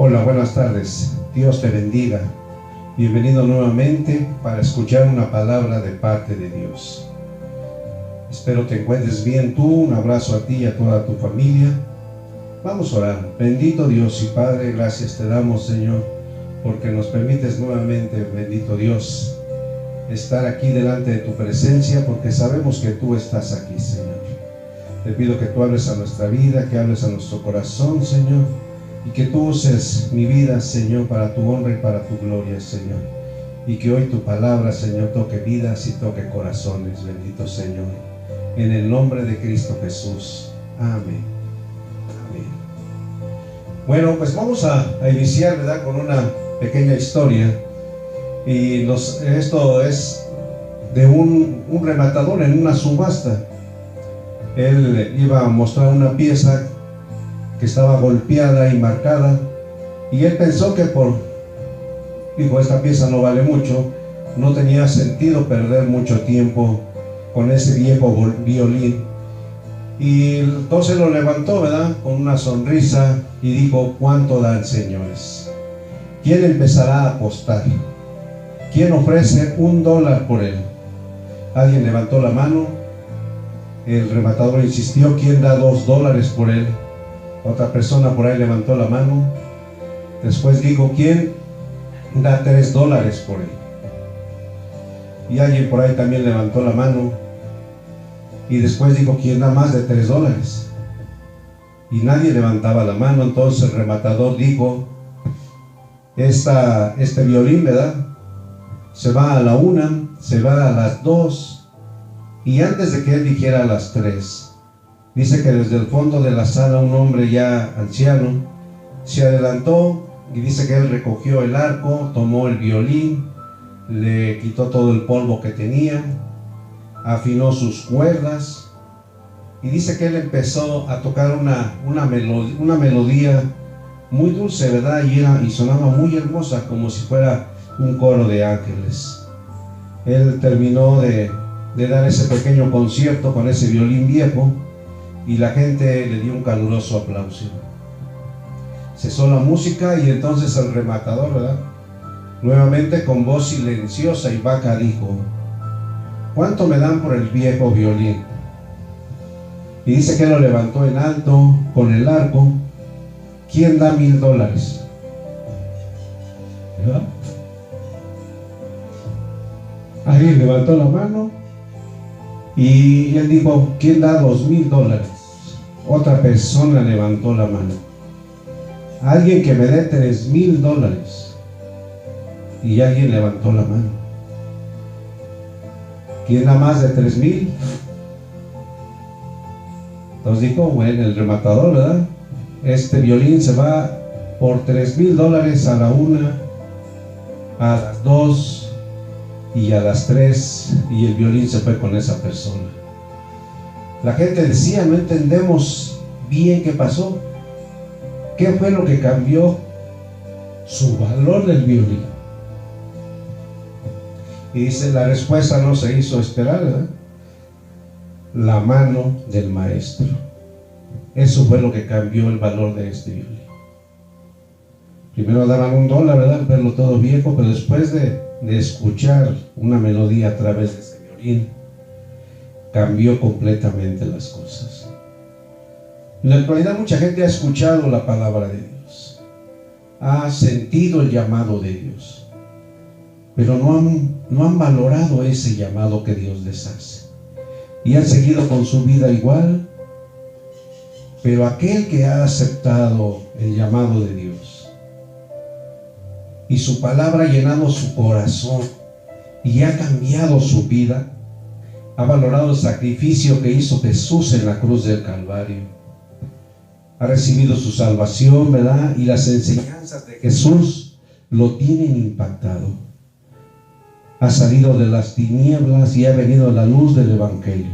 Hola, buenas tardes. Dios te bendiga. Bienvenido nuevamente para escuchar una palabra de parte de Dios. Espero te encuentres bien tú. Un abrazo a ti y a toda tu familia. Vamos a orar. Bendito Dios y Padre, gracias te damos, Señor, porque nos permites nuevamente, bendito Dios, estar aquí delante de tu presencia, porque sabemos que tú estás aquí, Señor. Te pido que tú hables a nuestra vida, que hables a nuestro corazón, Señor, y que tú uses mi vida, Señor, para tu honra y para tu gloria, Señor. Y que hoy tu palabra, Señor, toque vidas y toque corazones, bendito Señor. En el nombre de Cristo Jesús. Amén. Amén. Bueno, pues vamos a iniciar, ¿verdad?, con una pequeña historia. Y esto es de un rematador en una subasta. Él iba a mostrar una pieza que estaba golpeada y marcada, y él pensó que dijo, esta pieza no vale mucho, no tenía sentido perder mucho tiempo con ese viejo violín. Y entonces lo levantó, ¿verdad?, con una sonrisa y dijo, ¿cuánto dan, señores? ¿Quién empezará a apostar? ¿Quién ofrece $1 por él? Alguien levantó la mano. El rematador insistió, ¿quién da $2 por él? Otra persona por ahí levantó la mano. Después dijo, ¿quién da $3 por él? Y alguien por ahí también levantó la mano. Y después dijo, ¿quién da más de $3? Y nadie levantaba la mano. Entonces el rematador dijo, este violín, ¿verdad?, se va a la 1, se va a las 2. Y antes de que él dijera a las 3, dice que desde el fondo de la sala un hombre ya anciano se adelantó y dice que él recogió el arco, tomó el violín, le quitó todo el polvo que tenía, afinó sus cuerdas y dice que él empezó a tocar una melodía muy dulce, ¿verdad? Y sonaba muy hermosa, como si fuera un coro de ángeles. Él terminó de dar ese pequeño concierto con ese violín viejo y la gente le dio un caluroso aplauso. Cesó la música y entonces el rematador, ¿verdad?, nuevamente con voz silenciosa y vaca dijo, ¿cuánto me dan por el viejo violín? Y dice que lo levantó en alto con el arco. ¿Quién da $1,000? ¿Verdad? Alguien levantó la mano y él dijo, ¿quién da $2,000? Otra persona levantó la mano. Alguien que me dé $3,000. Y alguien levantó la mano. ¿Quién da más de 3,000? Entonces dijo, bueno, el rematador, ¿verdad?, este violín se va por $3,000 a la 1, a las 2 y a las 3, y el violín se fue con esa persona. La gente decía, no entendemos bien qué pasó. ¿Qué fue lo que cambió su valor del violín? Y dice, la respuesta no se hizo esperar, ¿verdad? La mano del maestro. Eso fue lo que cambió el valor de este violín. Primero daban $1, ¿verdad?, verlo todo viejo, pero después de escuchar una melodía a través de ese violín, cambió completamente las cosas. En la actualidad mucha gente ha escuchado la palabra de Dios, ha sentido el llamado de Dios, pero no han valorado ese llamado que Dios les hace, y han seguido con su vida igual. Pero aquel que ha aceptado el llamado de Dios y su palabra ha llenado su corazón y ha cambiado su vida, ha valorado el sacrificio que hizo Jesús en la cruz del Calvario, ha recibido su salvación, ¿verdad?, y las enseñanzas de Jesús lo tienen impactado. Ha salido de las tinieblas y ha venido a la luz del Evangelio,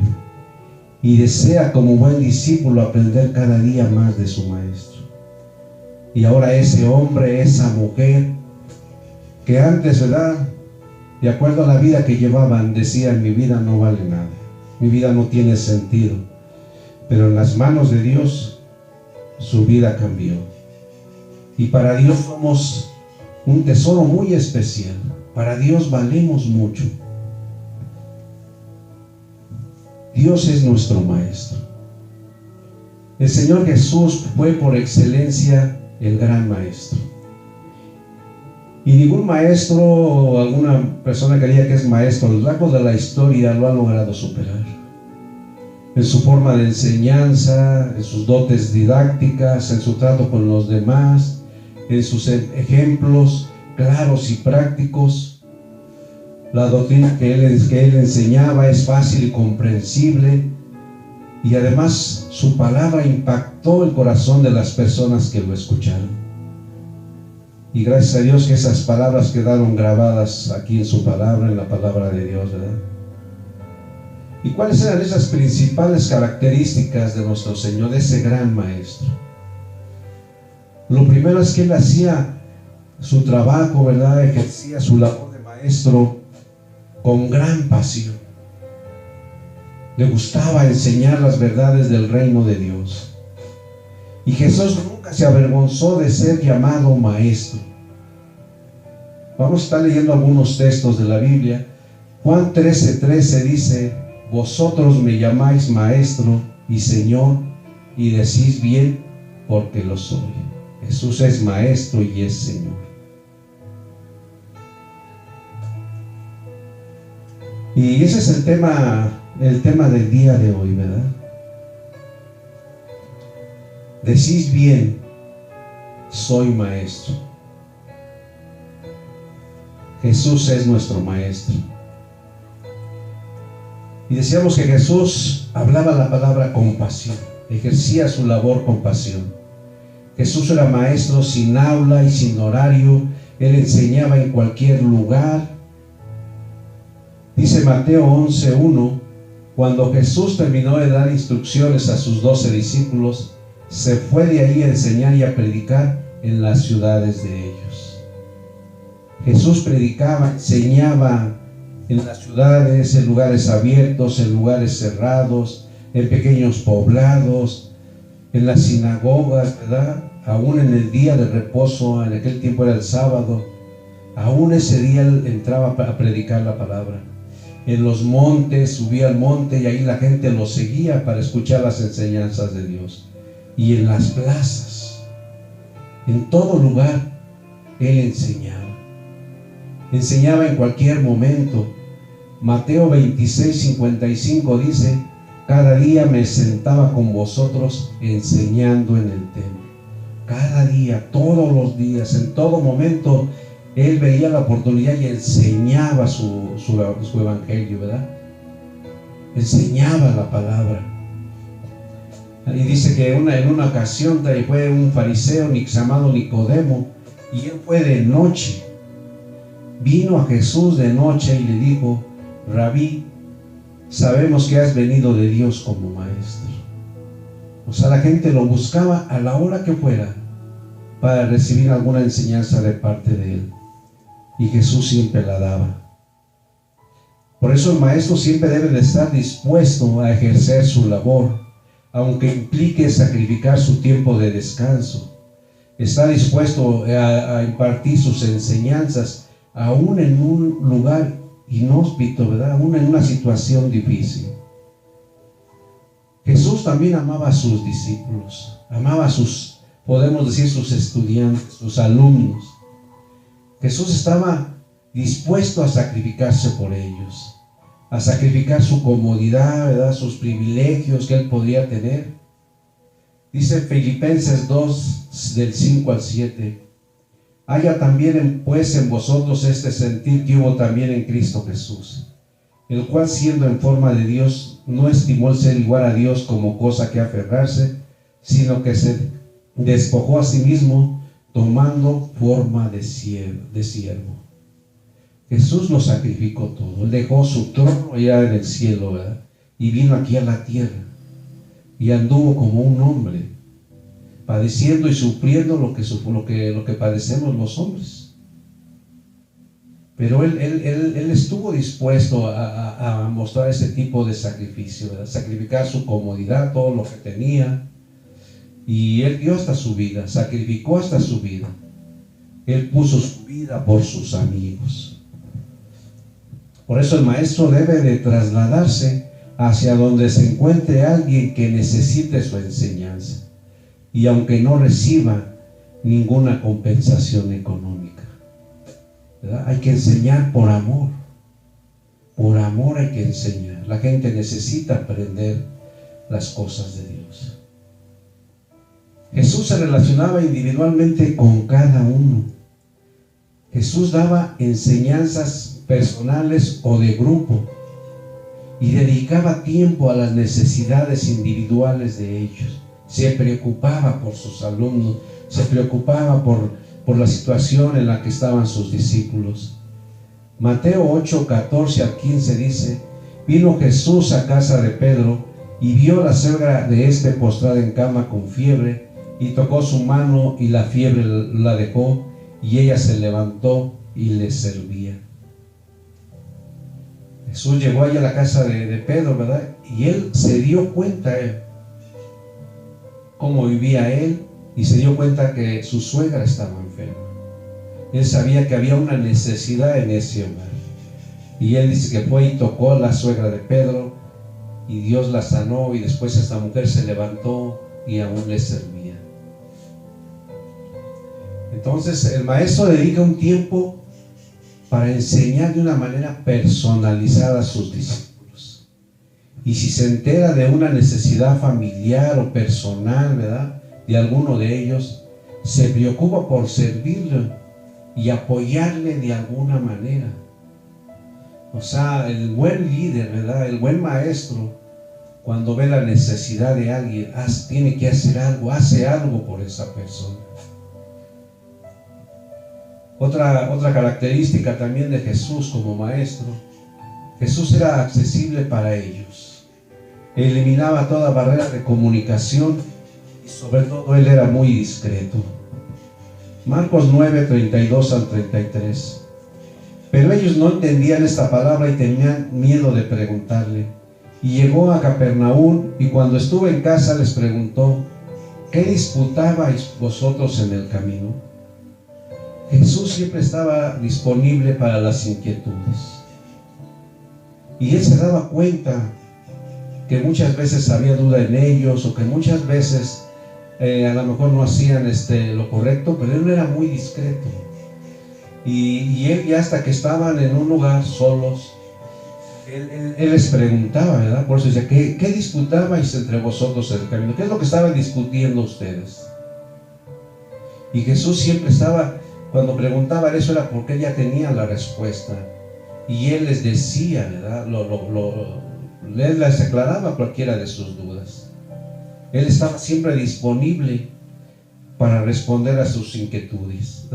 y desea como buen discípulo aprender cada día más de su maestro. Y ahora ese hombre, esa mujer que antes, ¿verdad?, de acuerdo a la vida que llevaban, decían, mi vida no vale nada, mi vida no tiene sentido, pero en las manos de Dios su vida cambió. Y para Dios somos un tesoro muy especial. Para Dios valemos mucho. Dios es nuestro Maestro. El Señor Jesús fue por excelencia el gran Maestro. Y ningún maestro o alguna persona que diga que es maestro a lo largo de la historia lo ha logrado superar. En su forma de enseñanza, en sus dotes didácticas, en su trato con los demás, en sus ejemplos claros y prácticos. La doctrina que él enseñaba es fácil y comprensible, y además su palabra impactó el corazón de las personas que lo escucharon. Y gracias a Dios que esas palabras quedaron grabadas aquí en su palabra, en la palabra de Dios, ¿verdad? ¿Y cuáles eran esas principales características de nuestro Señor, de ese gran Maestro? Lo primero es que Él hacía su trabajo, ¿verdad? Ejercía su labor de maestro con gran pasión. Le gustaba enseñar las verdades del reino de Dios. Y Jesús nunca se avergonzó de ser llamado maestro. Vamos a estar leyendo algunos textos de la Biblia. Juan 13:13 dice: vosotros me llamáis maestro y Señor, y decís bien, porque lo soy. Jesús es maestro y es Señor. Y ese es el tema del día de hoy, ¿verdad? Decís bien, soy maestro. Jesús es nuestro maestro. Y decíamos que Jesús hablaba la palabra con pasión, ejercía su labor con pasión. Jesús era maestro sin aula y sin horario. Él enseñaba en cualquier lugar. Dice Mateo 11:1: cuando Jesús terminó de dar instrucciones a sus 12 discípulos, se fue de ahí a enseñar y a predicar en las ciudades de ellos. Jesús predicaba, enseñaba en las ciudades, en lugares abiertos, en lugares cerrados, en pequeños poblados, en las sinagogas, ¿verdad? Aún en el día de reposo, en aquel tiempo era el sábado, aún ese día Él entraba a predicar la palabra. En los montes, subía al monte y ahí la gente lo seguía para escuchar las enseñanzas de Dios. Y en las plazas, en todo lugar, Él enseñaba. Enseñaba en cualquier momento. Mateo 26:55 dice: cada día me sentaba con vosotros enseñando en el templo. Cada día, todos los días, en todo momento, Él veía la oportunidad y enseñaba su evangelio, ¿verdad? Enseñaba la palabra. Y dice que en una ocasión fue un fariseo llamado Nicodemo, y él fue de noche. Vino a Jesús de noche y le dijo: Rabí, sabemos que has venido de Dios como maestro. O sea, la gente lo buscaba a la hora que fuera para recibir alguna enseñanza de parte de Él. Y Jesús siempre la daba. Por eso el maestro siempre debe de estar dispuesto a ejercer su labor, aunque implique sacrificar su tiempo de descanso. Está dispuesto a impartir sus enseñanzas, aún en un lugar inhóspito, ¿verdad? Aún en una situación difícil. Jesús también amaba a sus discípulos, amaba a sus, podemos decir, sus estudiantes, sus alumnos. Jesús estaba dispuesto a sacrificarse por ellos, a sacrificar su comodidad, ¿verdad? Sus privilegios que Él podía tener. Dice Filipenses 2, del 5 al 7: haya también pues en vosotros este sentir que hubo también en Cristo Jesús, el cual, siendo en forma de Dios, no estimó el ser igual a Dios como cosa que aferrarse, sino que se despojó a sí mismo, tomando forma de siervo. Jesús lo sacrificó todo. Él dejó su trono allá en el cielo, ¿verdad? Y vino aquí a la tierra y anduvo como un hombre, padeciendo y sufriendo lo que padecemos los hombres. Pero él estuvo dispuesto a mostrar ese tipo de sacrificio, ¿verdad? Sacrificar su comodidad, todo lo que tenía, Y Él dio hasta su vida, sacrificó hasta su vida. Él puso su vida por sus amigos. Por eso el maestro debe de trasladarse hacia donde se encuentre alguien que necesite su enseñanza, y aunque no reciba ninguna compensación económica, ¿verdad? Hay que enseñar por amor. Por amor hay que enseñar. La gente necesita aprender las cosas de Dios. Jesús se relacionaba individualmente con cada uno. Jesús daba enseñanzas personales o de grupo y dedicaba tiempo a las necesidades individuales de ellos. Se preocupaba por sus alumnos, se preocupaba por la situación en la que estaban sus discípulos. Mateo 8, 14 al 15 dice: vino Jesús a casa de Pedro y vio a la suegra de éste postrada en cama con fiebre, y tocó su mano y la fiebre la dejó, y ella se levantó y le servía. Jesús llegó allá a la casa de Pedro, ¿verdad? Y él se dio cuenta cómo vivía él, y se dio cuenta que su suegra estaba enferma. Él sabía que había una necesidad en ese hogar, y él dice que fue y tocó a la suegra de Pedro, y Dios la sanó, y después esta mujer se levantó y aún le servía. Entonces el maestro dedica un tiempo para enseñar de una manera personalizada a sus discípulos. Y si se entera de una necesidad familiar o personal, ¿verdad?, de alguno de ellos, se preocupa por servirle y apoyarle de alguna manera. O sea, el buen líder, ¿verdad?, el buen maestro, cuando ve la necesidad de alguien, tiene que hacer algo, hace algo por esa persona. Otra característica también de Jesús como maestro: Jesús era accesible para ellos. Eliminaba toda barrera de comunicación y sobre todo Él era muy discreto. Marcos 9, 32 al 33. Pero ellos no entendían esta palabra y tenían miedo de preguntarle. Y llegó a Capernaum, y cuando estuvo en casa les preguntó: ¿qué disputabais vosotros en el camino? Jesús siempre estaba disponible para las inquietudes, y Él se daba cuenta que muchas veces había duda en ellos, o que muchas veces a lo mejor no hacían lo correcto, pero Él era muy discreto. Y Él, ya hasta que estaban en un lugar solos, Él les preguntaba, ¿verdad? Por eso decía: ¿qué disputabais entre vosotros en el camino? ¿Qué es lo que estaban discutiendo ustedes? Y Jesús siempre estaba, cuando preguntaban eso, era porque Él ya tenía la respuesta, y Él les decía, ¿verdad? Él les aclaraba cualquiera de sus dudas. Él estaba siempre disponible para responder a sus inquietudes.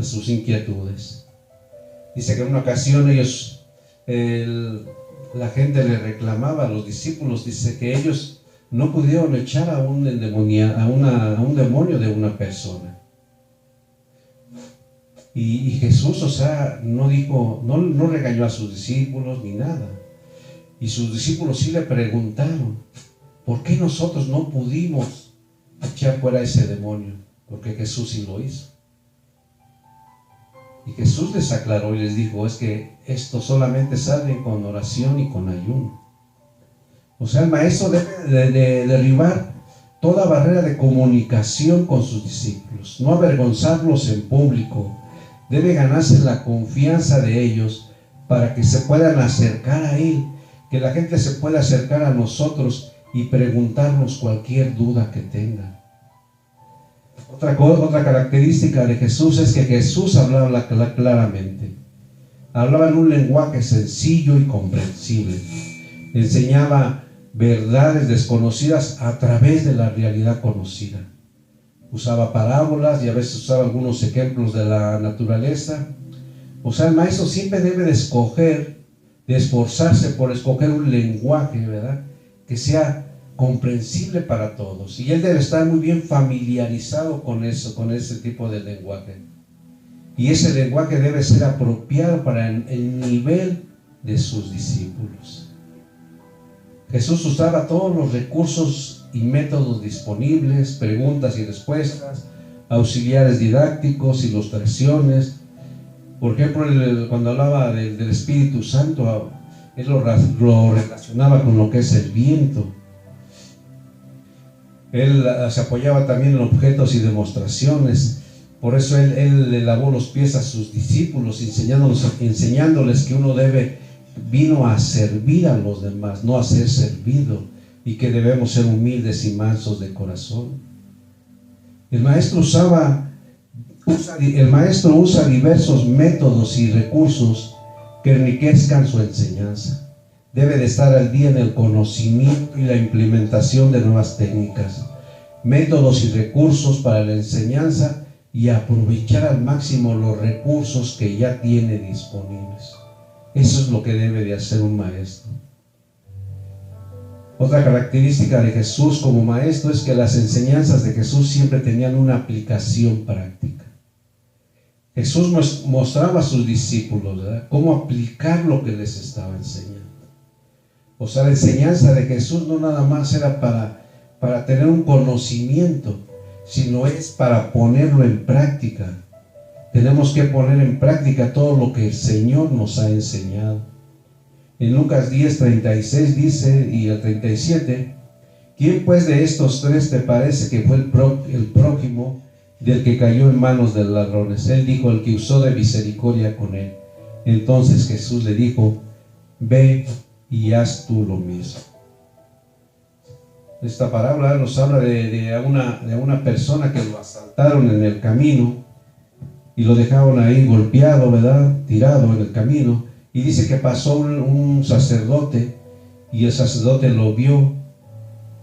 Dice que en una ocasión la gente le reclamaba a los discípulos, dice que ellos no pudieron echar a un demonio de una persona. Y Jesús, o sea, no regañó a sus discípulos ni nada. Y sus discípulos sí le preguntaron: ¿por qué nosotros no pudimos echar fuera ese demonio? Porque Jesús sí lo hizo. Y Jesús les aclaró y les dijo: es que esto solamente sale con oración y con ayuno. O sea, el maestro debe de derribar toda barrera de comunicación con sus discípulos, no avergonzarlos en público. Debe ganarse la confianza de ellos para que se puedan acercar a Él, que la gente se pueda acercar a nosotros y preguntarnos cualquier duda que tengan. Otra característica de Jesús es que Jesús hablaba claramente. Hablaba en un lenguaje sencillo y comprensible. Enseñaba verdades desconocidas a través de la realidad conocida. Usaba parábolas y a veces usaba algunos ejemplos de la naturaleza. O sea, el maestro siempre debe de esforzarse por escoger un lenguaje, ¿verdad?, que sea comprensible para todos, y él debe estar muy bien familiarizado con ese tipo de lenguaje, y ese lenguaje debe ser apropiado para el nivel de sus discípulos. Jesús usaba todos los recursos y métodos disponibles, preguntas y respuestas, auxiliares didácticos, ilustraciones. Por ejemplo, cuando hablaba del Espíritu Santo, él lo relacionaba con lo que es el viento. Él se apoyaba también en objetos y demostraciones. Por eso él le lavó los pies a sus discípulos, enseñándoles que vino a servir a los demás, no a ser servido, y que debemos ser humildes y mansos de corazón. El maestro usa diversos métodos y recursos que enriquezcan su enseñanza. Debe de estar al día en el conocimiento y la implementación de nuevas técnicas, métodos y recursos para la enseñanza, y aprovechar al máximo los recursos que ya tiene disponibles. Eso es lo que debe de hacer un maestro. Otra característica de Jesús como maestro es que las enseñanzas de Jesús siempre tenían una aplicación práctica. Jesús mostraba a sus discípulos, ¿verdad?, cómo aplicar lo que les estaba enseñando. O sea, la enseñanza de Jesús no nada más era para tener un conocimiento, sino es para ponerlo en práctica. Tenemos que poner en práctica todo lo que el Señor nos ha enseñado. En Lucas 10:36 dice, y el 37, ¿quién pues de estos tres te parece que fue el prójimo del que cayó en manos de ladrones? Él dijo, el que usó de misericordia con él. Entonces Jesús le dijo, ve y haz tú lo mismo. Esta parábola nos habla de una persona que lo asaltaron en el camino y lo dejaron ahí golpeado, ¿verdad?, tirado en el camino. Y dice que pasó un sacerdote, y el sacerdote lo vio,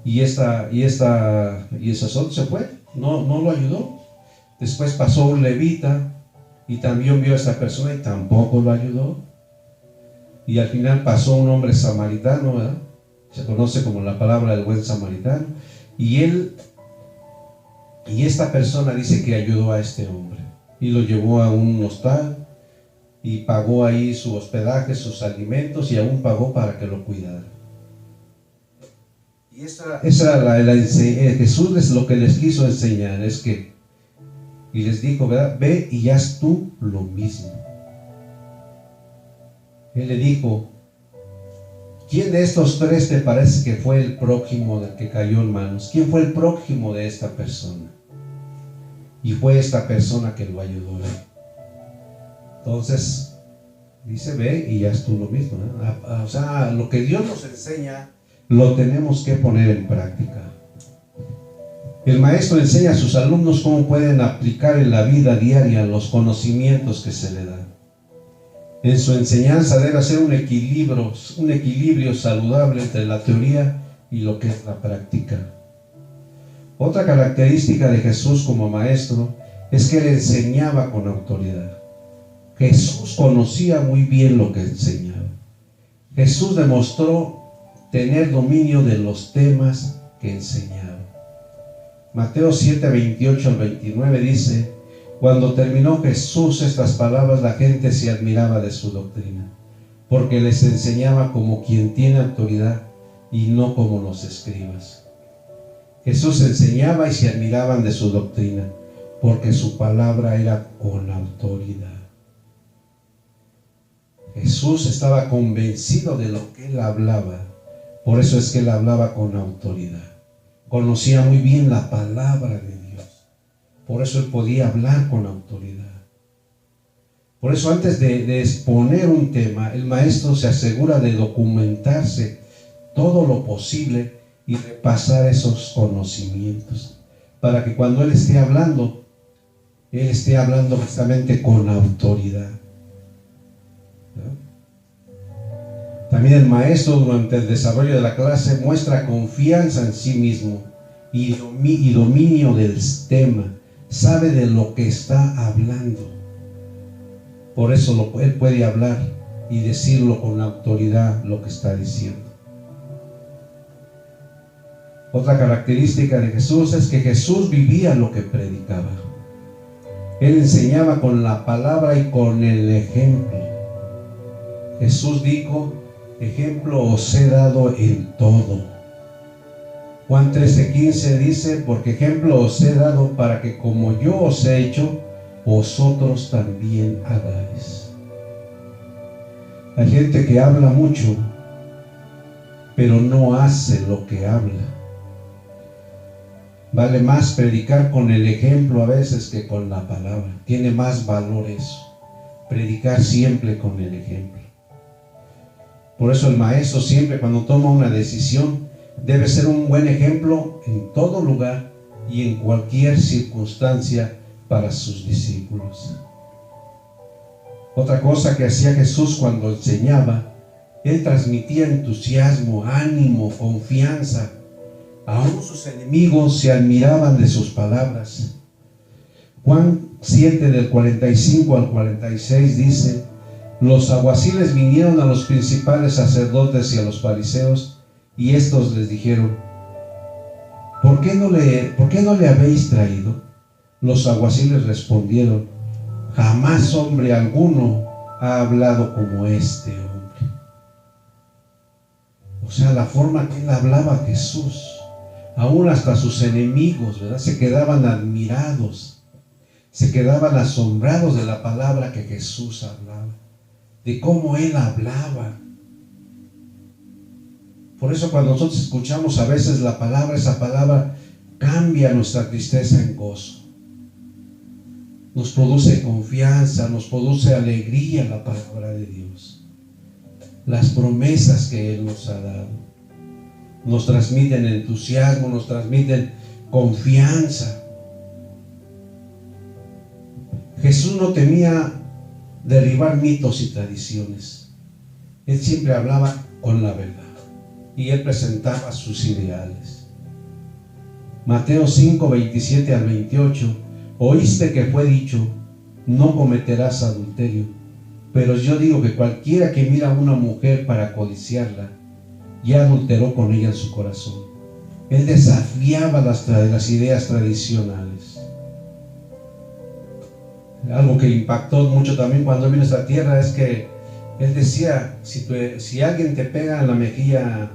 y el sacerdote se fue, no lo ayudó. Después pasó un levita y también vio a esta persona y tampoco lo ayudó. Y al final pasó un hombre samaritano, ¿verdad? Se conoce como la palabra del buen samaritano, y esta persona dice que ayudó a este hombre y lo llevó a un hostal y pagó ahí su hospedaje, sus alimentos, y aún pagó para que lo cuidara. Y Jesús lo que les quiso enseñar es que, y les dijo, ¿verdad?, ve y haz tú lo mismo. Él le dijo, ¿quién de estos tres te parece que fue el prójimo del que cayó en manos? ¿Quién fue el prójimo de esta persona? Y fue esta persona que lo ayudó. Entonces, dice, ve y haz tú lo mismo, ¿no? O sea, lo que Dios nos enseña, lo tenemos que poner en práctica. El maestro enseña a sus alumnos cómo pueden aplicar en la vida diaria los conocimientos que se le dan. En su enseñanza debe hacer un equilibrio saludable entre la teoría y lo que es la práctica. Otra característica de Jesús como maestro es que él enseñaba con autoridad. Jesús conocía muy bien lo que enseñaba. Jesús demostró tener dominio de los temas que enseñaba. Mateo 7:28 al 29 dice, cuando terminó Jesús estas palabras, la gente se admiraba de su doctrina, porque les enseñaba como quien tiene autoridad y no como los escribas. Jesús enseñaba y se admiraban de su doctrina, porque su palabra era con autoridad. Jesús estaba convencido de lo que él hablaba, por eso es que él hablaba con autoridad. Conocía muy bien la palabra de Dios, por eso él podía hablar con autoridad. Por eso antes de exponer un tema, el maestro se asegura de documentarse todo lo posible y repasar esos conocimientos, para que cuando él esté hablando precisamente con autoridad. También el maestro durante el desarrollo de la clase muestra confianza en sí mismo y dominio del tema, sabe de lo que está hablando. Por eso él puede hablar y decirlo con autoridad lo que está diciendo. Otra característica de Jesús es que Jesús vivía lo que predicaba. Él enseñaba con la palabra y con el ejemplo. Jesús dijo ejemplo os he dado en todo. Juan 13:15 dice, porque ejemplo os he dado para que como yo os he hecho, vosotros también hagáis. Hay gente que habla mucho, pero no hace lo que habla. Vale más predicar con el ejemplo a veces que con la palabra. Tiene más valor eso. Predicar siempre con el ejemplo. Por eso el maestro siempre, cuando toma una decisión, debe ser un buen ejemplo en todo lugar y en cualquier circunstancia para sus discípulos. Otra cosa que hacía Jesús cuando enseñaba, Él transmitía entusiasmo, ánimo, confianza. Aún sus enemigos se admiraban de sus palabras. Juan 7 del 45 al 46 dice, los alguaciles vinieron a los principales sacerdotes y a los fariseos, y estos les dijeron, ¿por qué no le habéis traído? Los alguaciles respondieron, jamás hombre alguno ha hablado como este hombre. O sea, la forma que él hablaba a Jesús, aún hasta sus enemigos, ¿verdad?, se quedaban admirados, se quedaban asombrados de la palabra que Jesús hablaba, de cómo él hablaba. Por eso cuando nosotros escuchamos a veces la palabra, esa palabra cambia nuestra tristeza en gozo. Nos produce confianza, nos produce alegría la palabra de Dios. Las promesas que Él nos ha dado nos transmiten entusiasmo, nos transmiten confianza. Jesús no temía derribar mitos y tradiciones. Él siempre hablaba con la verdad y Él presentaba sus ideales. Mateo 5, 27 al 28, oíste que fue dicho, no cometerás adulterio, pero yo digo que cualquiera que mira a una mujer para codiciarla, ya adulteró con ella en su corazón. Él desafiaba las ideas tradicionales. Algo que impactó mucho también cuando vino a esta tierra es que él decía, si alguien te pega en la mejilla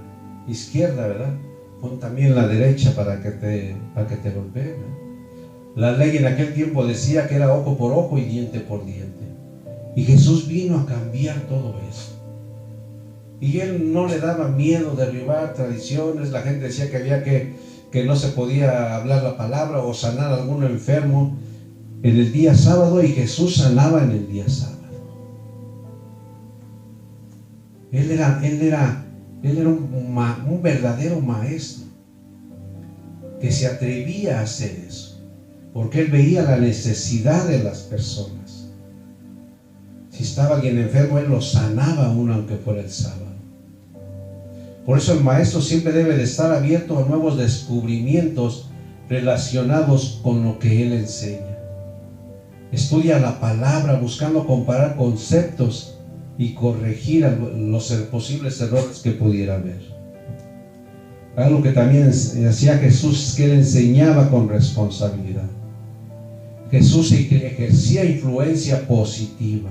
izquierda, ¿verdad?, pon también la derecha para que te golpee, ¿verdad? La ley en aquel tiempo decía que era ojo por ojo y diente por diente. Y Jesús vino a cambiar todo eso. Y Él no le daba miedo derribar tradiciones. La gente decía que no se podía hablar la palabra o sanar a algún enfermo en el día sábado, y Jesús sanaba en el día sábado. Él era un verdadero maestro que se atrevía a hacer eso, porque Él veía la necesidad de las personas. Si estaba alguien enfermo, Él lo sanaba aún aunque fuera el sábado. Por eso el maestro siempre debe de estar abierto a nuevos descubrimientos relacionados con lo que Él enseña. Estudia la palabra buscando comparar conceptos y corregir los posibles errores que pudiera haber. Algo que también hacía Jesús es que Él enseñaba con responsabilidad. Jesús ejercía influencia positiva.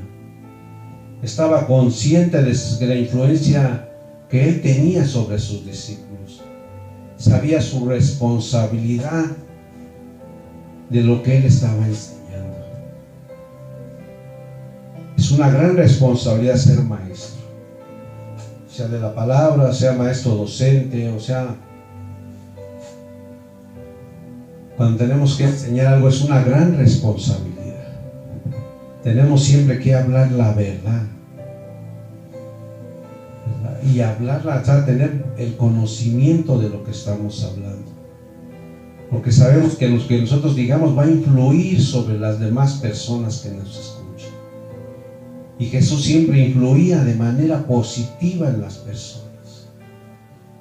Estaba consciente de la influencia que Él tenía sobre sus discípulos. Sabía su responsabilidad de lo que Él estaba enseñando. Es una gran responsabilidad ser maestro, sea de la palabra, sea maestro docente, o sea, cuando tenemos que enseñar algo es una gran responsabilidad. Tenemos siempre que hablar la verdad, y hablarla, o sea, tener el conocimiento de lo que estamos hablando, porque sabemos que lo que nosotros digamos va a influir sobre las demás personas que nos escuchan. Y Jesús siempre influía de manera positiva en las personas.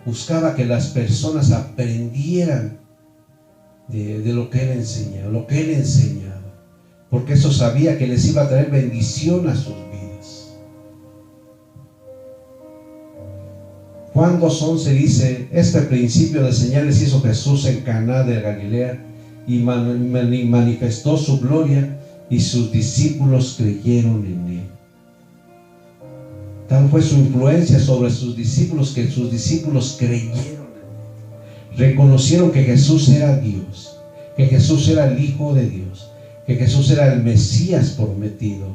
Buscaba que las personas aprendieran de lo que Él enseñaba, porque eso sabía que les iba a traer bendición a sus vidas. Juan 2:11 dice, este principio de señales hizo Jesús en Caná de Galilea y manifestó su gloria, y sus discípulos creyeron en Él. Tal fue su influencia sobre sus discípulos que sus discípulos creyeron, reconocieron que Jesús era Dios, que Jesús era el Hijo de Dios, que Jesús era el Mesías prometido.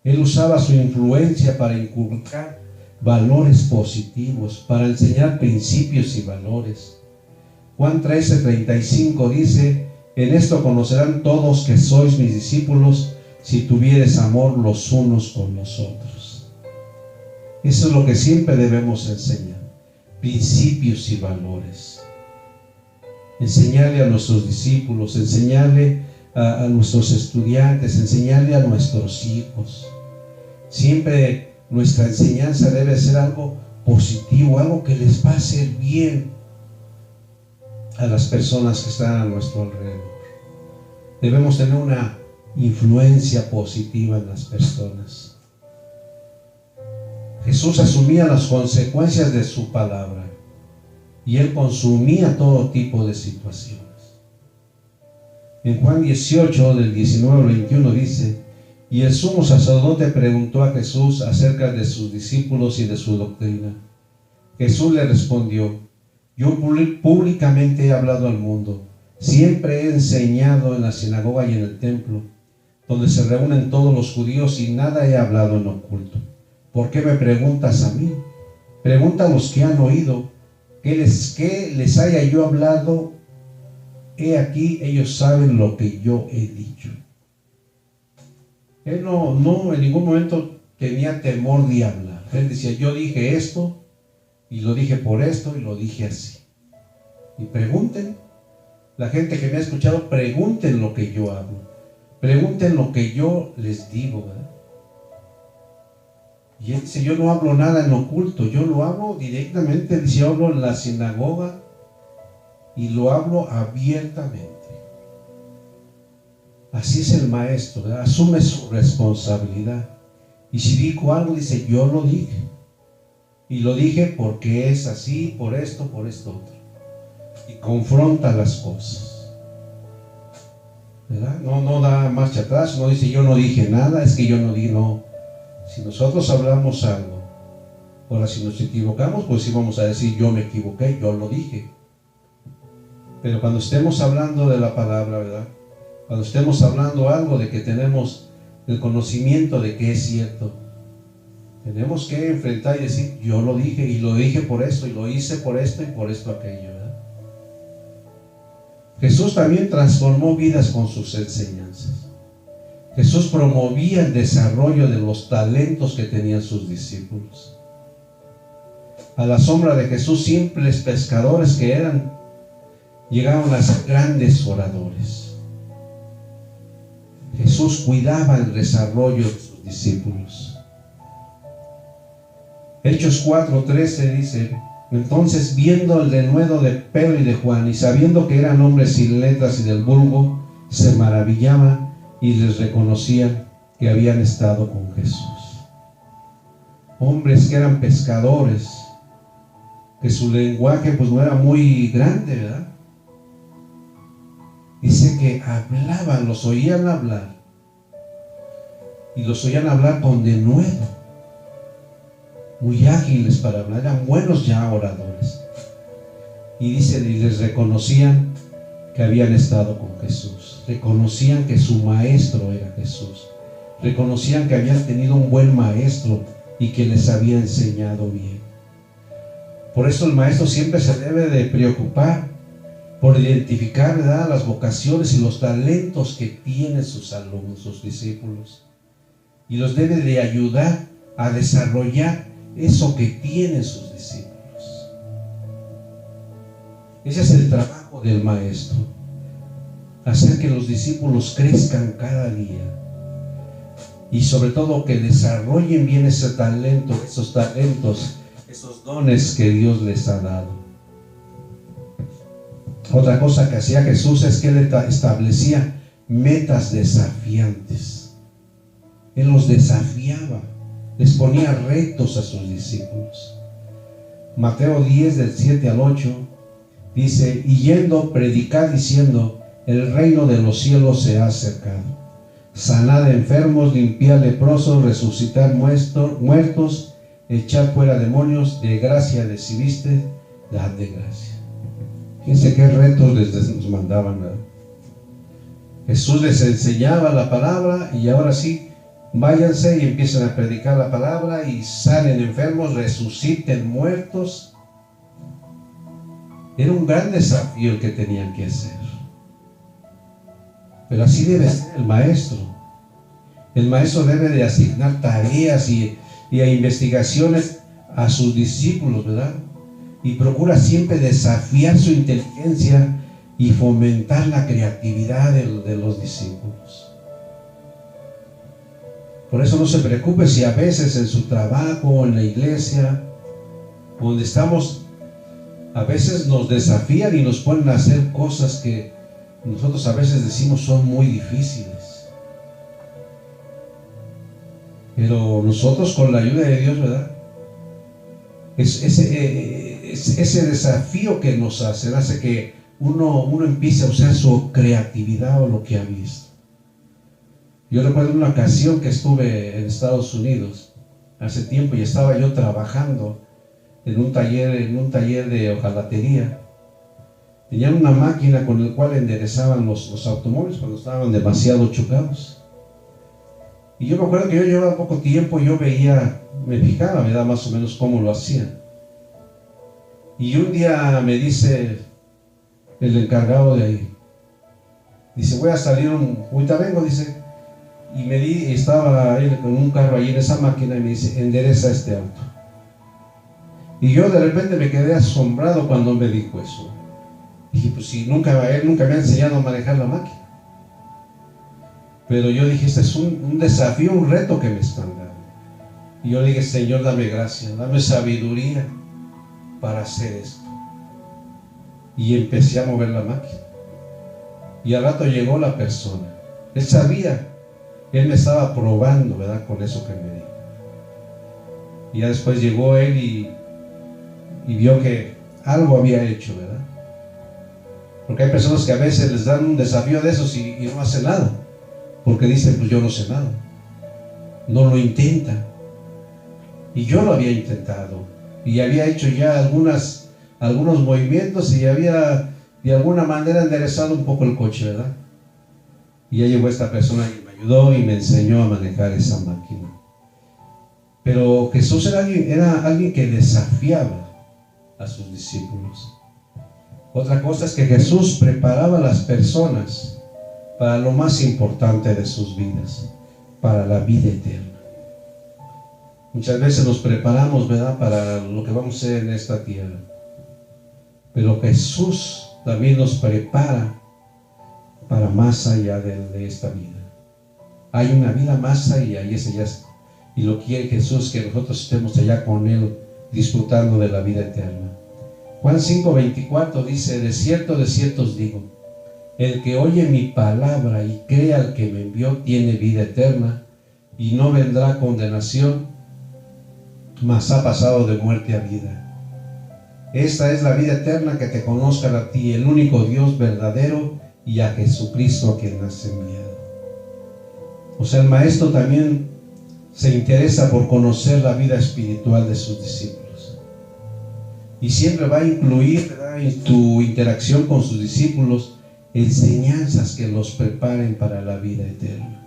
Él usaba su influencia para inculcar valores positivos, para enseñar principios y valores. Juan 13:35 dice: en esto conocerán todos que sois mis discípulos, si tuvieres amor los unos con los otros. Eso es lo que siempre debemos enseñar: principios y valores. Enseñarle a nuestros discípulos, enseñarle a nuestros estudiantes, enseñarle a nuestros hijos. Siempre nuestra enseñanza debe ser algo positivo, algo que les va a hacer bien a las personas que están a nuestro alrededor. Debemos tener una influencia positiva en las personas. Jesús asumía las consecuencias de su palabra y Él consumía todo tipo de situaciones. En Juan 18, del 19 al 21 dice: y el sumo sacerdote preguntó a Jesús acerca de sus discípulos y de su doctrina. Jesús le respondió: yo públicamente he hablado al mundo, siempre he enseñado en la sinagoga y en el templo, donde se reúnen todos los judíos, y nada he hablado en oculto. ¿Por qué me preguntas a mí? Pregunta a los que han oído, ¿qué les haya yo hablado? He aquí, ellos saben lo que yo he dicho. Él no en ningún momento tenía temor de hablar. Él decía: yo dije esto, y lo dije por esto, y lo dije así. Y pregunten, la gente que me ha escuchado, pregunten lo que yo hablo, pregunten lo que yo les digo, ¿verdad? Y él dice: yo no hablo nada en oculto, yo lo hablo directamente. Dice: yo hablo en la sinagoga y lo hablo abiertamente. Así es el maestro, ¿verdad? Asume su responsabilidad. Y si dijo algo, dice: yo lo dije. Y lo dije porque es así, por esto otro. Y confronta las cosas, ¿verdad? No da marcha atrás, no dice: yo no dije nada, es que yo no dije. No. Si nosotros hablamos algo, ahora si nos equivocamos, pues sí vamos a decir: yo me equivoqué, yo lo dije. Pero cuando estemos hablando de la palabra, ¿verdad? Cuando estemos hablando algo de que tenemos el conocimiento de que es cierto, tenemos que enfrentar y decir: yo lo dije, y lo dije por esto, y lo hice por esto, y por esto aquello, ¿verdad? Jesús también transformó vidas con sus enseñanzas. Jesús promovía el desarrollo de los talentos que tenían sus discípulos. A la sombra de Jesús, simples pescadores que eran, llegaron a ser grandes oradores. Jesús cuidaba el desarrollo de sus discípulos. Hechos 4:13 dice: entonces, viendo el denuedo de Pedro y de Juan, y sabiendo que eran hombres sin letras y del vulgo, se maravillaban y les reconocían que habían estado con Jesús. Hombres que eran pescadores, que su lenguaje pues no era muy grande, ¿verdad? Dice que hablaban, los oían hablar, y los oían hablar con denuedo, muy ágiles para hablar, eran buenos ya oradores. Y dice: y les reconocían que habían estado con Jesús, reconocían que su maestro era Jesús, reconocían que habían tenido un buen maestro y que les había enseñado bien. Por eso el maestro siempre se debe de preocupar por identificar, ¿verdad?, las vocaciones y los talentos que tienen sus alumnos, sus discípulos, y los debe de ayudar a desarrollar eso que tienen sus discípulos. Ese es el trabajo del maestro: hacer que los discípulos crezcan cada día, y sobre todo que desarrollen bien ese talento, esos talentos, esos dones que Dios les ha dado. Otra cosa que hacía Jesús es que Él establecía metas desafiantes. Él los desafiaba, les ponía retos a sus discípulos. Mateo 10, del 7 al 8, dice: y yendo, predicad diciendo: el reino de los cielos se ha acercado. sanar enfermos, limpiar leprosos, resucitar muertos, echar fuera demonios, de gracia recibiste, dad de gracia. Fíjense qué retos nos mandaban, ¿verdad? Jesús les enseñaba la palabra y ahora sí, váyanse y empiezan a predicar la palabra y sanen enfermos, resuciten muertos. Era un gran desafío el que tenían que hacer. Pero así debe ser el maestro. El maestro debe de asignar tareas y a investigaciones a sus discípulos, ¿verdad? Y procura siempre desafiar su inteligencia y fomentar la creatividad de los discípulos. Por eso no se preocupe si a veces en su trabajo o en la iglesia donde estamos, a veces nos desafían y nos ponen a hacer cosas que nosotros a veces decimos son muy difíciles. Pero nosotros, con la ayuda de Dios, ¿verdad? Ese desafío que nos hace que uno empiece a usar su creatividad o lo que ha visto. Yo recuerdo una ocasión que estuve en Estados Unidos hace tiempo y estaba yo trabajando en un taller de hojalatería. Tenían una máquina con la cual enderezaban los automóviles cuando estaban demasiado chocados. Y yo me acuerdo que yo llevaba poco tiempo y yo me fijaba, ¿verdad? Más o menos cómo lo hacían. Y un día me dice el encargado de ahí, dice, voy a salir, ahorita vengo, dice, y estaba él con un carro ahí en esa máquina y me dice, endereza este auto. Y yo de repente me quedé asombrado cuando me dijo eso. Dije, pues si él nunca me ha enseñado a manejar la máquina. Pero yo dije, este es un desafío, un reto que me están dando. Y yo le dije, Señor, dame gracia, dame sabiduría para hacer esto. Y empecé a mover la máquina. Y al rato llegó la persona. Él sabía, él me estaba probando, ¿verdad? Con eso que me dijo. Y ya después llegó él y vio que algo había hecho, ¿verdad? Porque hay personas que a veces les dan un desafío de esos y no hacen nada. Porque dicen, pues yo no sé nada. No lo intentan. Y yo lo había intentado. Y había hecho ya algunos movimientos y había de alguna manera enderezado un poco el coche, ¿verdad? Y ya llegó esta persona y me ayudó y me enseñó a manejar esa máquina. Pero Jesús era alguien que desafiaba a sus discípulos. Otra cosa es que Jesús preparaba a las personas para lo más importante de sus vidas, para la vida eterna. Muchas veces nos preparamos, ¿verdad?, para lo que vamos a hacer en esta tierra. Pero Jesús también nos prepara para más allá de esta vida. Hay una vida más allá y esa ya es, y lo quiere Jesús, que nosotros estemos allá con Él disfrutando de la vida eterna. Juan 5:24 dice, de cierto os digo, el que oye mi palabra y cree al que me envió tiene vida eterna y no vendrá a condenación, mas ha pasado de muerte a vida. Esta es la vida eterna, que te conozcan a ti, el único Dios verdadero, y a Jesucristo a quien has enviado. O sea, el maestro también se interesa por conocer la vida espiritual de sus discípulos. Y siempre va a incluir, ¿verdad?, en tu interacción con sus discípulos enseñanzas que los preparen para la vida eterna.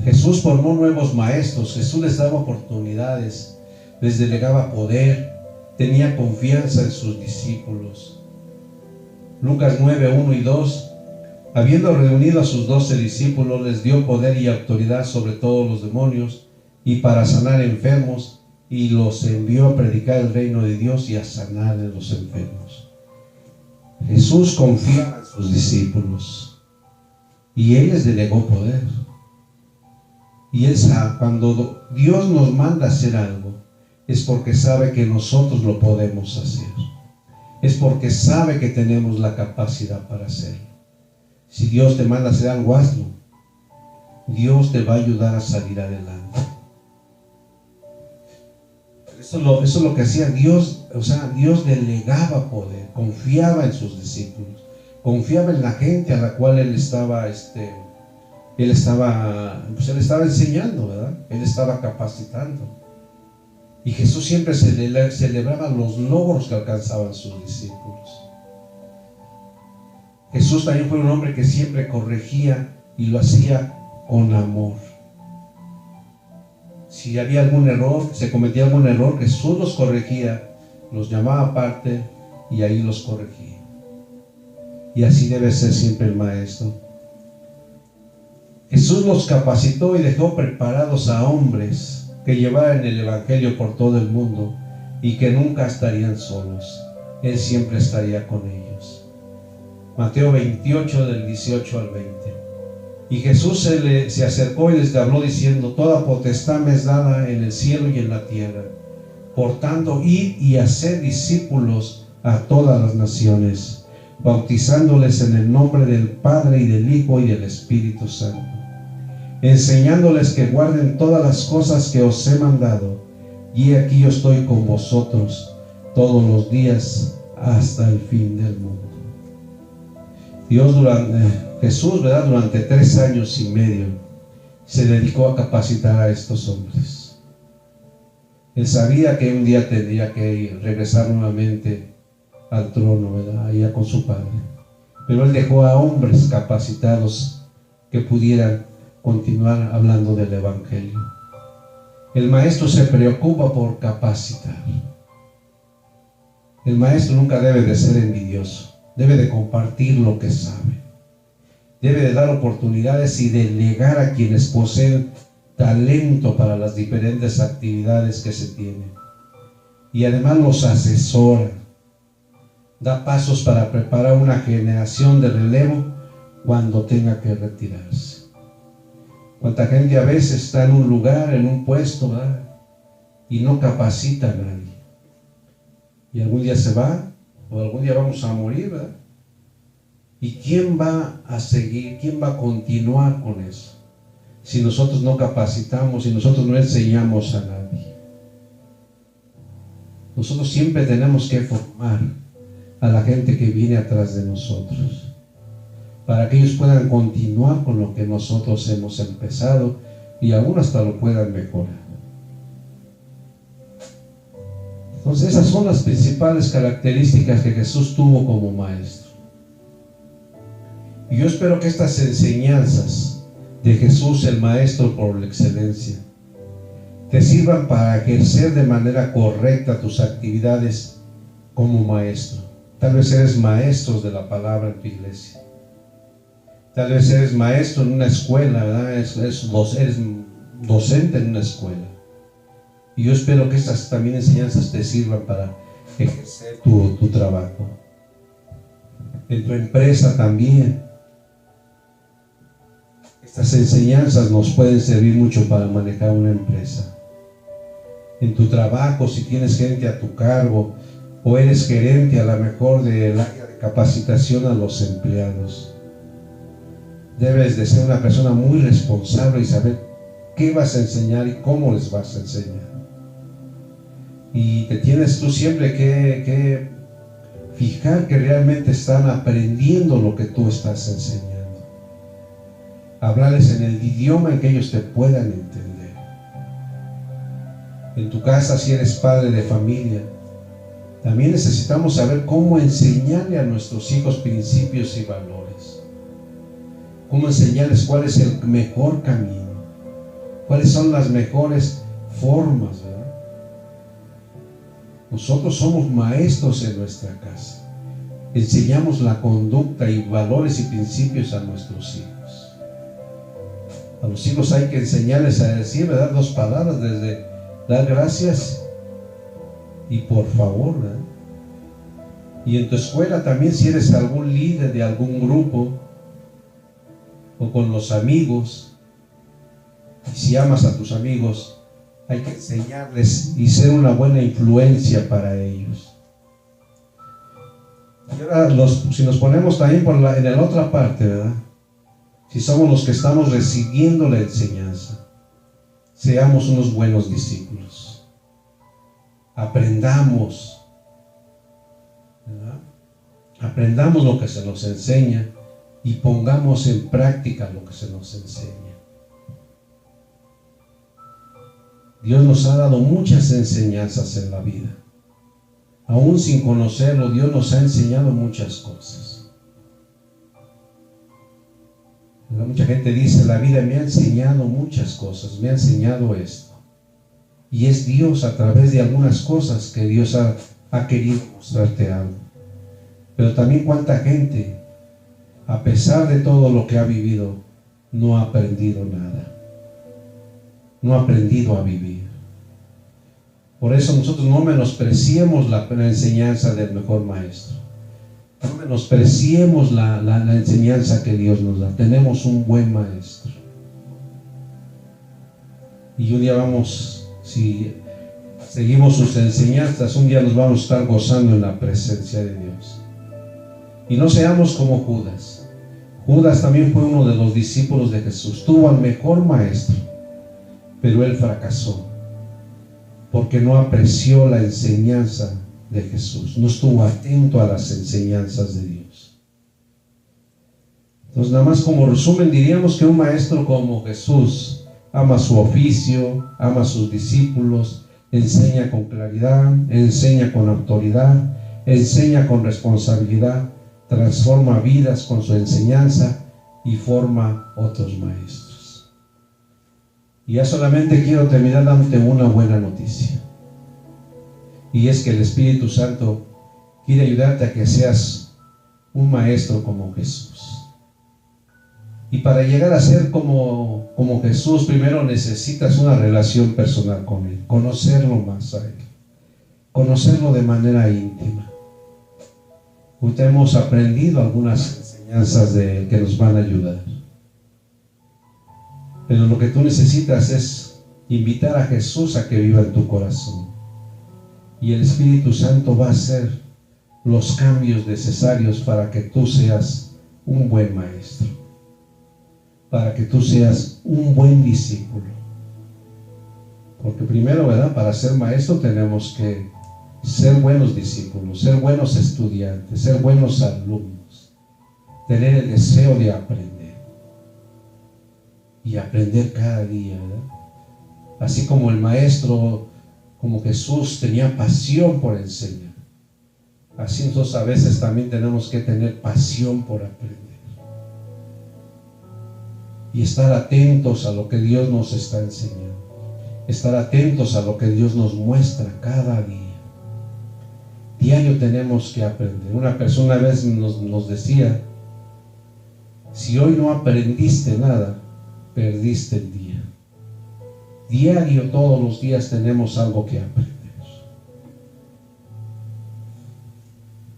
Jesús formó nuevos maestros, Jesús les daba oportunidades, les delegaba poder, tenía confianza en sus discípulos. Lucas 9:1 y 2, habiendo reunido a sus 12 discípulos, les dio poder y autoridad sobre todos los demonios y para sanar enfermos, y los envió a predicar el reino de Dios y a sanar a los enfermos. Jesús confiaba en sus discípulos y Él les delegó poder. Y Él sabe, cuando Dios nos manda a hacer algo, es porque sabe que nosotros lo podemos hacer. Es porque sabe que tenemos la capacidad para hacerlo. Si Dios te manda a hacer algo, hazlo. Dios te va a ayudar a salir adelante. Eso es lo que hacía Dios. O sea, Dios delegaba poder, confiaba en sus discípulos, confiaba en la gente a la cual Él estaba él estaba enseñando, ¿verdad? Él estaba capacitando. Y Jesús siempre celebraba los logros que alcanzaban sus discípulos. Jesús también fue un hombre que siempre corregía y lo hacía con amor. Si había algún error, se cometía algún error, Jesús los corregía, los llamaba aparte y ahí los corregía. Y así debe ser siempre el maestro. Jesús los capacitó y dejó preparados a hombres que llevaran el evangelio por todo el mundo y que nunca estarían solos. Él siempre estaría con ellos. Mateo 28 del 18 al 20. Y Jesús se acercó y les habló diciendo: toda potestad me es dada en el cielo y en la tierra. Por tanto, id y haced discípulos a todas las naciones, bautizándoles en el nombre del Padre y del Hijo y del Espíritu Santo, enseñándoles que guarden todas las cosas que os he mandado. Y aquí yo estoy con vosotros todos los días hasta el fin del mundo. Jesús, ¿verdad?, durante 3 años y medio se dedicó a capacitar a estos hombres. Él sabía que un día tendría que regresar nuevamente al trono, ¿verdad?, allá con su Padre. Pero Él dejó a hombres capacitados que pudieran continuar hablando del Evangelio. El maestro se preocupa por capacitar. El maestro nunca debe de ser envidioso. Debe de compartir lo que sabe. Debe de dar oportunidades y delegar a quienes poseen talento para las diferentes actividades que se tienen. Y además los asesora. Da pasos para preparar una generación de relevo cuando tenga que retirarse. Cuánta gente a veces está en un lugar, en un puesto, ¿verdad?, y no capacita a nadie. Y algún día se va, o algún día vamos a morir, ¿verdad? ¿Y quién va a seguir? ¿Quién va a continuar con eso? Si nosotros no capacitamos, si nosotros no enseñamos a nadie. Nosotros siempre tenemos que formar a la gente que viene atrás de nosotros, para que ellos puedan continuar con lo que nosotros hemos empezado y aún hasta lo puedan mejorar. Entonces esas son las principales características que Jesús tuvo como maestro. Y yo espero que estas enseñanzas de Jesús, el maestro por excelencia, te sirvan para ejercer de manera correcta tus actividades como maestro. Tal vez eres maestro de la palabra en tu iglesia. Tal vez eres maestro en una escuela, ¿verdad? Eres docente en una escuela. Y yo espero que estas también enseñanzas te sirvan para ejercer tu trabajo. En tu empresa también. Estas enseñanzas nos pueden servir mucho para manejar una empresa. En tu trabajo, si tienes gente a tu cargo, o eres gerente a lo mejor del área de capacitación a los empleados, debes de ser una persona muy responsable y saber qué vas a enseñar y cómo les vas a enseñar. Y te tienes tú siempre que fijar que realmente están aprendiendo lo que tú estás enseñando. Hablarles en el idioma en que ellos te puedan entender. En tu casa, si eres padre de familia, también necesitamos saber cómo enseñarle a nuestros hijos principios y valores. Cómo enseñarles cuál es el mejor camino, cuáles son las mejores formas, ¿verdad? Nosotros somos maestros en nuestra casa. Enseñamos la conducta y valores y principios a nuestros hijos. A los hijos hay que enseñarles a decir, ¿verdad?, 2 palabras, desde dar gracias y por favor, ¿verdad? Y en tu escuela también, si eres algún líder de algún grupo, o con los amigos, y si amas a tus amigos, hay que enseñarles y ser una buena influencia para ellos. Y ahora, si nos ponemos también en la otra parte, ¿verdad?, si somos los que estamos recibiendo la enseñanza, seamos unos buenos discípulos. Aprendamos, ¿verdad? Aprendamos lo que se nos enseña y pongamos en práctica lo que se nos enseña. Dios nos ha dado muchas enseñanzas en la vida. Aún sin conocerlo, Dios nos ha enseñado muchas cosas. Mucha gente dice, la vida me ha enseñado muchas cosas, me ha enseñado esto. Y es Dios a través de algunas cosas que Dios ha querido mostrarte algo. Pero también cuánta gente, a pesar de todo lo que ha vivido, no ha aprendido nada. No ha aprendido a vivir. Por eso nosotros no menospreciemos la enseñanza del mejor maestro. No menospreciemos la enseñanza que Dios nos da. Tenemos un buen maestro. Y un día vamos, si seguimos sus enseñanzas, un día nos vamos a estar gozando en la presencia de Dios. Y no seamos como Judas. Judas también fue uno de los discípulos de Jesús. Tuvo al mejor maestro, pero él fracasó porque no apreció la enseñanza de Jesús, no estuvo atento a las enseñanzas de Dios. Entonces, nada más como resumen, diríamos que un maestro como Jesús ama su oficio, ama a sus discípulos, enseña con claridad, enseña con autoridad, enseña con responsabilidad, transforma vidas con su enseñanza y forma otros maestros. Y ya solamente quiero terminar dándote una buena noticia. Y es que el Espíritu Santo quiere ayudarte a que seas un maestro como Jesús. Y para llegar a ser como Jesús, primero necesitas una relación personal con Él, conocerlo más a Él, conocerlo de manera íntima. Ahorita hemos aprendido algunas enseñanzas de Él que nos van a ayudar. Pero lo que tú necesitas es invitar a Jesús a que viva en tu corazón. Y el Espíritu Santo va a hacer los cambios necesarios para que tú seas un buen maestro, para que tú seas un buen discípulo. Porque primero, ¿verdad? Para ser maestro tenemos que ser buenos discípulos, ser buenos estudiantes, ser buenos alumnos, tener el deseo de aprender. Y aprender cada día, ¿verdad? Así como el maestro, como Jesús tenía pasión por enseñar, así nosotros a veces también tenemos que tener pasión por aprender y estar atentos a lo que Dios nos está enseñando, estar atentos a lo que Dios nos muestra cada día. Diario tenemos que aprender. Una persona una vez nos decía, si hoy no aprendiste nada, perdiste el día. Diario, todos los días tenemos algo que aprender.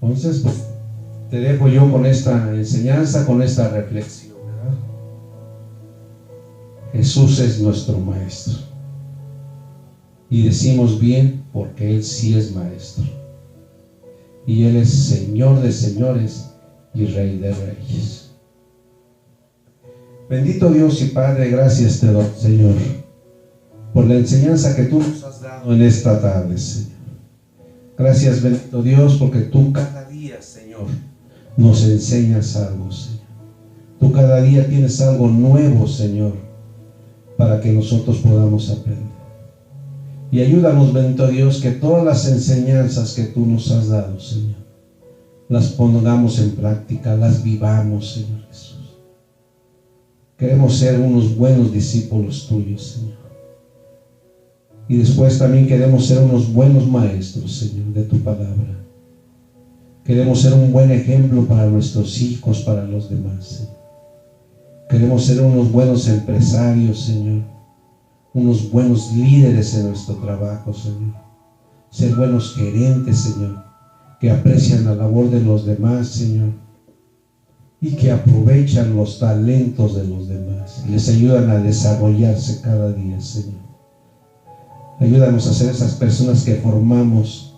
Entonces, pues, te dejo yo con esta enseñanza, con esta reflexión, ¿verdad? Jesús es nuestro maestro. Y decimos bien porque Él sí es maestro. Y Él es Señor de señores y Rey de reyes. Bendito Dios y Padre, gracias te doy, Señor, por la enseñanza que tú nos has dado en esta tarde, Señor. Gracias, bendito Dios, porque tú cada día, Señor, nos enseñas algo, Señor. Tú cada día tienes algo nuevo, Señor, para que nosotros podamos aprender. Y ayúdanos, bendito Dios, que todas las enseñanzas que tú nos has dado, Señor, las pongamos en práctica, las vivamos, Señor Jesús. Queremos ser unos buenos discípulos tuyos, Señor. Y después también queremos ser unos buenos maestros, Señor, de tu palabra. Queremos ser un buen ejemplo para nuestros hijos, para los demás, Señor. Queremos ser unos buenos empresarios, Señor. Unos buenos líderes en nuestro trabajo, Señor. Ser buenos gerentes, Señor, que aprecian la labor de los demás, Señor, y que aprovechan los talentos de los demás y les ayudan a desarrollarse cada día, Señor. Ayúdanos a ser esas personas que formamos,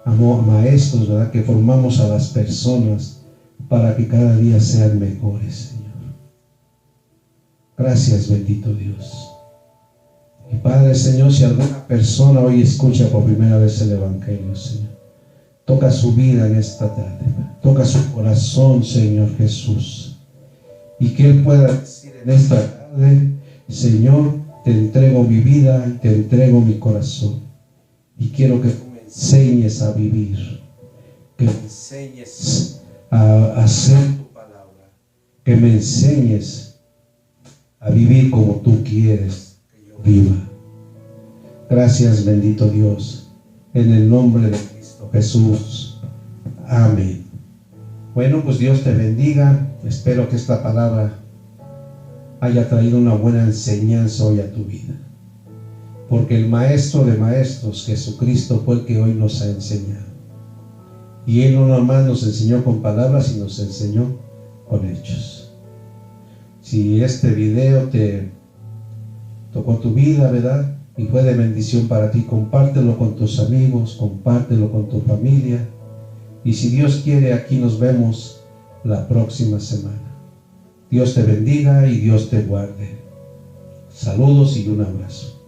maestros, ¿verdad? Que formamos a las personas para que cada día sean mejores, Señor. Gracias, bendito Dios. Y Padre, Señor, si alguna persona hoy escucha por primera vez el Evangelio, Señor, toca su vida en esta tarde, toca su corazón, Señor Jesús. y que Él pueda decir en esta tarde: Señor, te entrego mi vida y te entrego mi corazón, y quiero que tú me enseñes a vivir, que me enseñes a hacer tu palabra, que me enseñes a vivir como tú quieres que yo viva. Gracias, bendito Dios, en el nombre de Cristo Jesús. Amén. Bueno, pues Dios te bendiga. Espero que esta palabra haya traído una buena enseñanza hoy a tu vida, porque el Maestro de Maestros, Jesucristo, fue el que hoy nos ha enseñado, y Él no nomás nos enseñó con palabras, sino nos enseñó con hechos. Si este video te tocó tu vida, ¿verdad?, y fue de bendición para ti, compártelo con tus amigos, compártelo con tu familia, y si Dios quiere, aquí nos vemos la próxima semana. Dios te bendiga y Dios te guarde. Saludos y un abrazo.